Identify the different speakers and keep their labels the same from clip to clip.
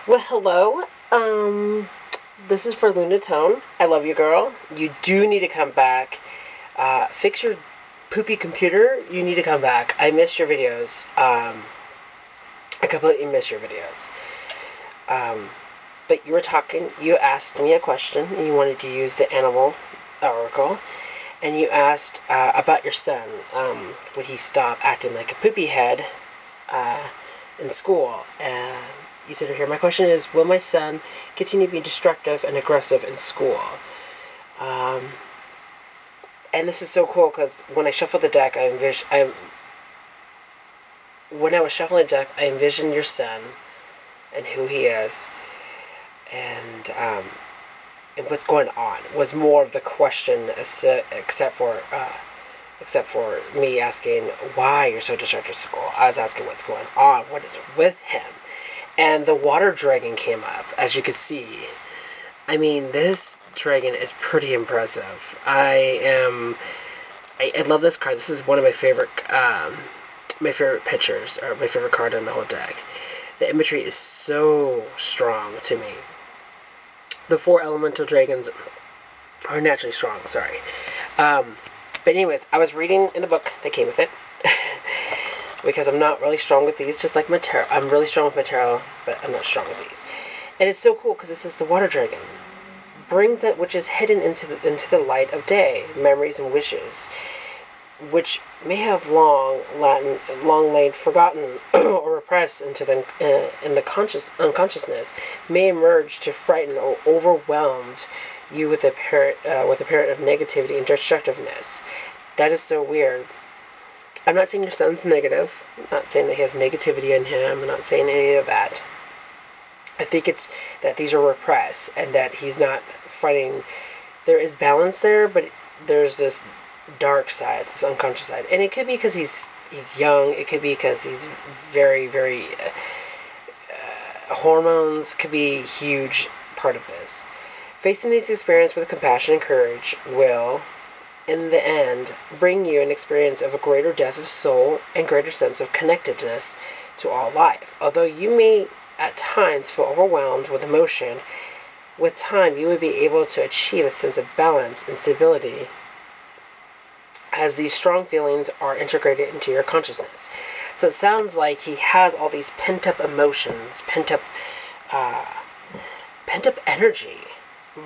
Speaker 1: Well, hello. This is for LunaTone. I love you, girl. You do need to come back. Fix your poopy computer. You need to come back. I missed your videos. I completely missed your videos. But you were talking, you asked me a question, and you wanted to use the animal oracle, and you asked about your son. Would he stop acting like a poopy head in school? And you said, here, my question is, will my son continue to be destructive and aggressive in school? And this is so cool, because when I shuffled the deck, when I was shuffling the deck, I envisioned your son and who he is, and what's going on was more of the question, except for me asking why you're so destructive in school. I was asking what's going on, what is with him. And the water dragon came up, as you can see. I mean, this dragon is pretty impressive. I love this card. This is one of my favorite pictures, or my favorite card in the whole deck. The imagery is so strong to me. The 4 elemental dragons are naturally strong, sorry. But anyways, I was reading in the book that came with it. Because I'm not really strong with these, just like my tarot. I'm really strong with my tarot, but I'm not strong with these. And it's so cool because this is the water dragon. Brings that which is hidden into the light of day, memories and wishes, which may have long lain forgotten or repressed into the in the unconsciousness, may emerge to frighten or overwhelmed you with a parrot of negativity and destructiveness. That is so weird. I'm not saying your son's negative. I'm not saying that he has negativity in him. I'm not saying any of that. I think it's that these are repressed and that he's not fighting. There is balance there, but there's this dark side, this unconscious side. And it could be because he's young. It could be because he's very, very... hormones could be a huge part of this. Facing these experiences with compassion and courage will, in the end, bring you an experience of a greater depth of soul and greater sense of connectedness to all life. Although you may at times feel overwhelmed with emotion, with time you will be able to achieve a sense of balance and stability as these strong feelings are integrated into your consciousness. So it sounds like he has all these pent-up emotions, pent-up energy,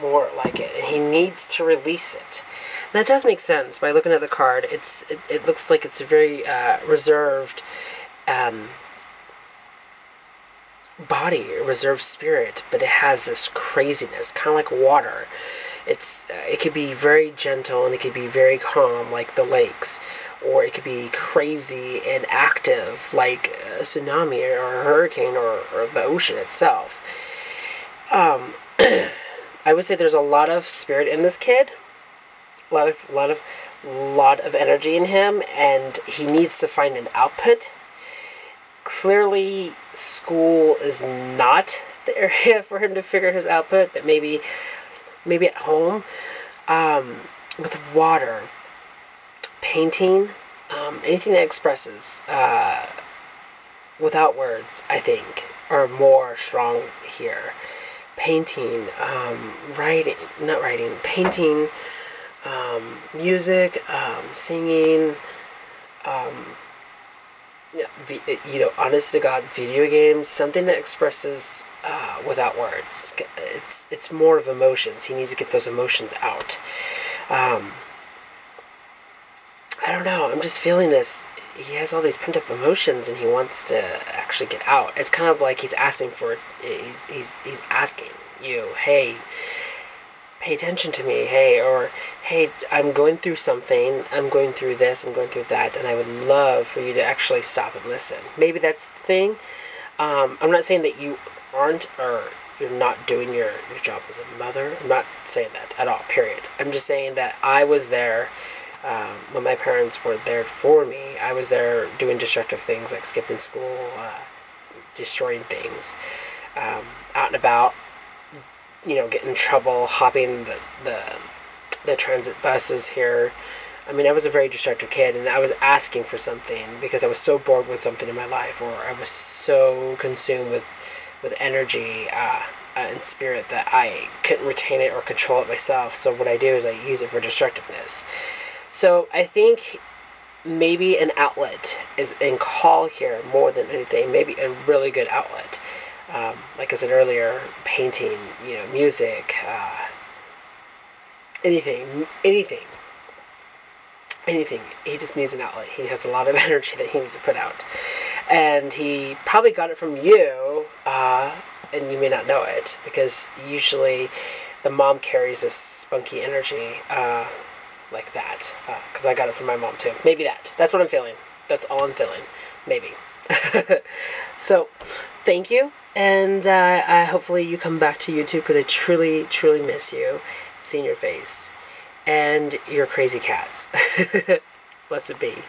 Speaker 1: more like it, and he needs to release it. That does make sense. By looking at the card, it looks like it's a very reserved body, a reserved spirit, but it has this craziness, kind of like water. It could be very gentle and it could be very calm, like the lakes, or it could be crazy and active, like a tsunami or a hurricane or the ocean itself. I would say there's a lot of spirit in this kid. A lot of energy in him, and he needs to find an output. Clearly, school is not the area for him to figure his output, but maybe at home, with water, painting, anything that expresses without words, I think, are more strong here. Painting, painting, music, singing, honest to God, video games, something that expresses without words. It's more of emotions. He needs to get those emotions out. I don't know. I'm just feeling this. He has all these pent-up emotions, and he wants to actually get out. It's kind of like he's asking for it. He's asking you, hey, pay attention to me, hey, or hey, I'm going through something, I'm going through this, I'm going through that, and I would love for you to actually stop and listen. Maybe that's the thing. I'm not saying that you aren't, or you're not doing your job as a mother. I'm not saying that at all, period. I'm just saying that I was there when my parents were there for me. I was there doing destructive things like skipping school, destroying things, out and about, get in trouble, hopping the transit buses here. I mean, I was a very destructive kid, and I was asking for something because I was so bored with something in my life, or I was so consumed with with energy and spirit that I couldn't retain it or control it myself. So what I do is I use it for destructiveness. So I think maybe an outlet is in call here more than anything. Maybe a really good outlet. Like I said earlier, painting, music, anything. He just needs an outlet. He has a lot of energy that he needs to put out. And he probably got it from you, and you may not know it, because usually the mom carries this spunky energy like that. Because I got it from my mom too. Maybe that's what I'm feeling. That's all I'm feeling. Maybe. So, thank you. And hopefully you come back to YouTube, because I truly, truly miss you, seeing your face. And your crazy cats. Blessed be.